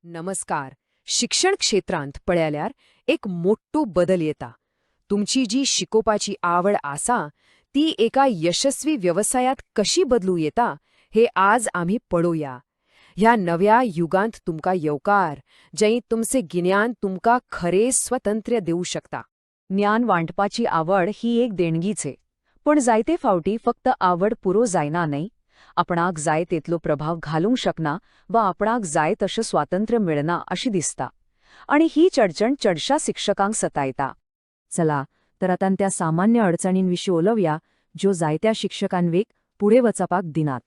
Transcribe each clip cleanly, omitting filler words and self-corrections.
नमस्कार. शिक्षण क्षेत्रांत पळयल्यार एक मोठो बदल येता. तुमची जी शिकोवपाची आवड आसा ती एका यशस्वी व्यवसायात कशी बदलू येता हे आज आम्ही पळोवया. ह्या नव्या युगांत तुमका येवकार जंय तुमचे गिन्यान तुमका खरे स्वातंत्र्य देऊ शकता. ज्ञान वांटपाची आवड ही एक देणगीच आहे. पण जायते फावटी फक्त आवड पुरो जायना न्हय, आपणाक जाय तेतलो प्रभाव घालूंक शकना वा आपणाक जाय तशें स्वातंत्र्य मिळना अशी दिसता. आणि ही चडचण चडशा शिक्षकांक सतायता. चला तर आता त्या सामान्य अडचणींविशीं उलोवया ज्यो जायत्या शिक्षकांवेक पुढे वचपाक दिनात.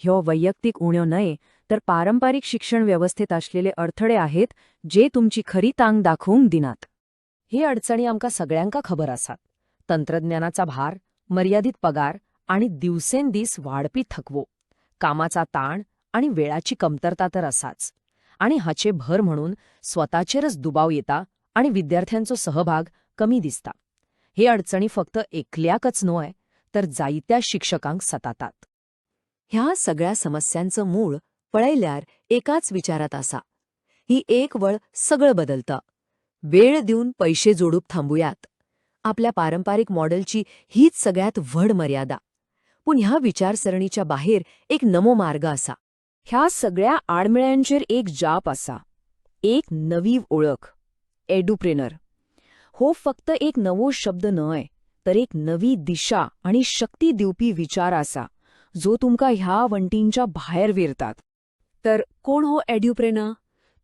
ह्यो वैयक्तिक उण्यो न्हय तर पारंपारिक शिक्षण व्यवस्थेत असलेले अडथळे आहेत जे तुमची खरी तांक दाखवूंक दिनात. हे अडचणी आमकां सगळ्यांका खबर आसात. तंत्रज्ञानाचा भार, मर्यादित पगार आणि दिवसेंदीस वाढपी थकवो, कामाचा ताण आणि वेळाची कमतरता तर असाच. आणि हाचे भर म्हणून स्वताचेरच दुबाव येता आणि विद्यार्थ्यांचो सहभाग कमी दिसता. हे अडचणी फक्त एकल्याकच न्हय तर जायत्या शिक्षकांक सतातात. ह्या सगळ्या समस्यांचं मूळ पळयल्यार एकाच विचारात आसा. ही एक वळ सगळं बदलता. वेळ दिवन पैशे जोडूप थांबुयात. आपल्या पारंपारिक मॉडेलची हीच सगळ्यात व्हड मर्यादा. पूण ह्या विचारसरणीच्या बाहेर एक नमो मार्ग आसा. ह्या सगळ्या आडमेळ्यांचेर एक जाप आसा. एक नवी ओळख, एडुप्रेनर. हो फक्त एक नवो शब्द न्हय तर एक नवी दिशा आणि शक्ती दिवपी विचार आसा जो तुमका ह्या वंटींच्या भायर व्हेरतात. तर कोण हो एड्युप्रेनर?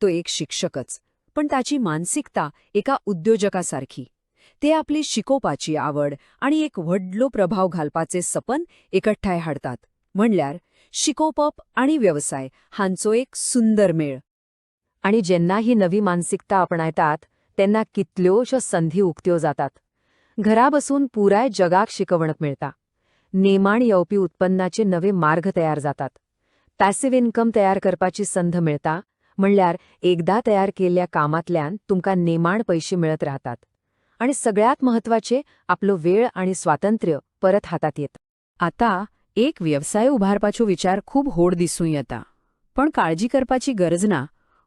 तो एक शिक्षकच, पण ताची मानसिकता एका उद्योजकासारखी. ते आपली शिकोवपाची आवड आणि एक व्हडलो प्रभाव घालपाचे सपन एकठांय हाडतात. म्हणल्यार शिकोवप आणि व्यवसाय हांचो एक सुंदर मेळ. आणि जेन्ना ही नवी मानसिकता आपणायतात तेन्ना कितल्योशो संधी उक्त्यो जातात. घरा बसून पुराय जगाक शिकवणक मिळता. नेमाण येवपी उत्पन्नाचे नवे मार्ग तयार जातात. पॅसिव्ह इन्कम तयार करपाची संध मिळता. म्हणल्यार एकदा तयार केल्ल्या कामांतल्यान तुमकां नेमाण पैशे मिळत राहतात. आणि सगळ्यात महत्वाचे, आपलो वेळ आणि स्वातंत्र्य परत हातात येतं. आता एक व्यवसाय उभारपाचो विचार खूप होड दिसून येता. पण काळजी करपाची गरज ना.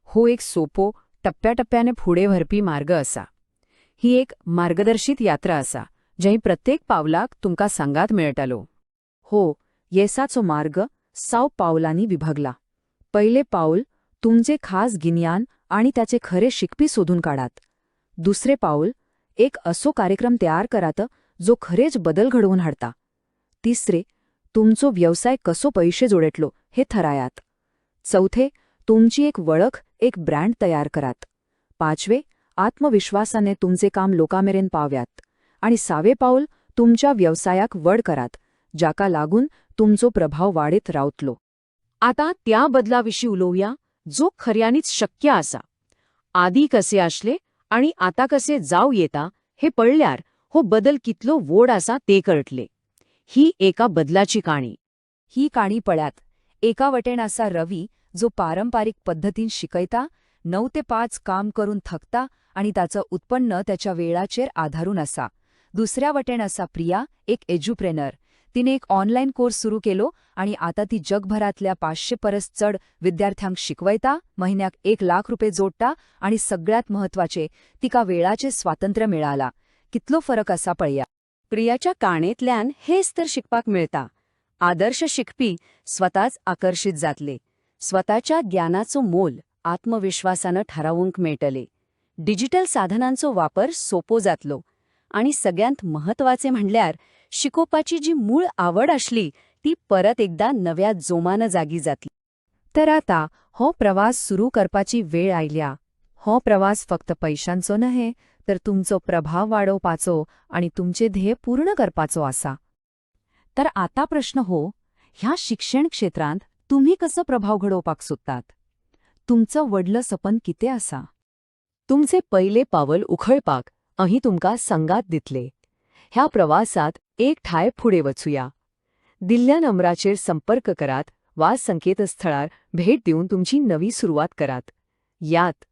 हो एक सोपो, टप्प्याटप्प्याने फुडे व्हरपी मार्ग असा. ही एक मार्गदर्शित यात्रा असा जंय प्रत्येक पावलाक तुमका सांगात मेळटलो. हो, येसाचो मार्ग 6 पावलांनी विभागला. पहिले पाऊल, तुमचे खास गिन्यान आणि त्याचे खरे शिकपी सोदून काढात. दुसरे पाऊल, एक असो कार्यक्रम तयार करात जो खरेच बदल घडवून हाडता. तिसरे, तुमचो व्यवसाय कसो पैशे जोडेटलो हे ठरायात. चौथे, तुमची एक वळख, एक ब्रँड तयार करात. पाचवे, आत्मविश्वासाने तुमचे काम लोकांमेरेन पावयात. आणि 6वे पाऊल, तुमच्या व्यवसायाक वड करात, जाका लागून तुमचो प्रभाव वाढत रावतलो. आता त्या बदलाविषयी उलोवया जो खऱ्यानीच शक्य आसा. आदी कसे आसले आणि आता कसे जाव येता हे पळल्यार हो बदल कितलो व्हड आसा ते कळटले. ही एका बदलाची काणी. ही काणी पळ्यात. एका वटेन आसा रवी जो पारंपारिक पद्धतीन शिकयता, 9 ते 5 काम करून थकता आणि ताचं उत्पन्न त्याच्या वेळाचेर आधारून आसा. दुसऱ्या वटेन आसा प्रिया, एक एज्युप्रेनर. तिने एक ऑनलाईन कोर्स सुरू केलो आणि आता ती जगभरातल्या 500 परस चढ विद्यार्थ्यांक शिकवयता, महिन्याक 1 लाख रुपये जोडटा आणि सगळ्यात महत्वाचे, तिका वेळाचे स्वातंत्र्य मिळाला. कितलो फरक असा पळया. प्रियाच्या काणेंतल्यान हेच तर शिकपाक मिळता. आदर्श शिकपी स्वताच आकर्षित जातले. स्वताच्या ज्ञानाचो मोल आत्मविश्वासानं ठरावूंक मेळटले. डिजिटल साधनांचो वापर सोपो जातलो. आणि सगळ्यांत महत्वाचे म्हणल्यार शिकोवपाची जी मूळ आवड आसली ती परत एकदा नव्या जोमानं जागी जातली. तर आता हो प्रवास सुरू करपाची वेळ आयल्या. हो प्रवास फक्त पैशांचो न्हय तर तुमचो प्रभाव वाडोवपाचो आणि तुमचे ध्येय पूर्ण करपाचो आसा. तर आता प्रश्न हो, ह्या शिक्षण क्षेत्रांत तुम्ही कसो प्रभाव घडोवपाक सोदतात? तुमचं व्हडलं सपन कितें आसा? तुमचे पहिले पावल उखळपाक अहीं तुमकां संगात दितले. ह्या प्रवासात एक ठाय फुडे वचूया. दिल्ल्या नंबराचेर संपर्क करात वा संकेतस्थळार भेट दिवन तुमची नवी सुरुवात करात. यात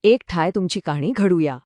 एक ठाय तुमची काणी घडूया.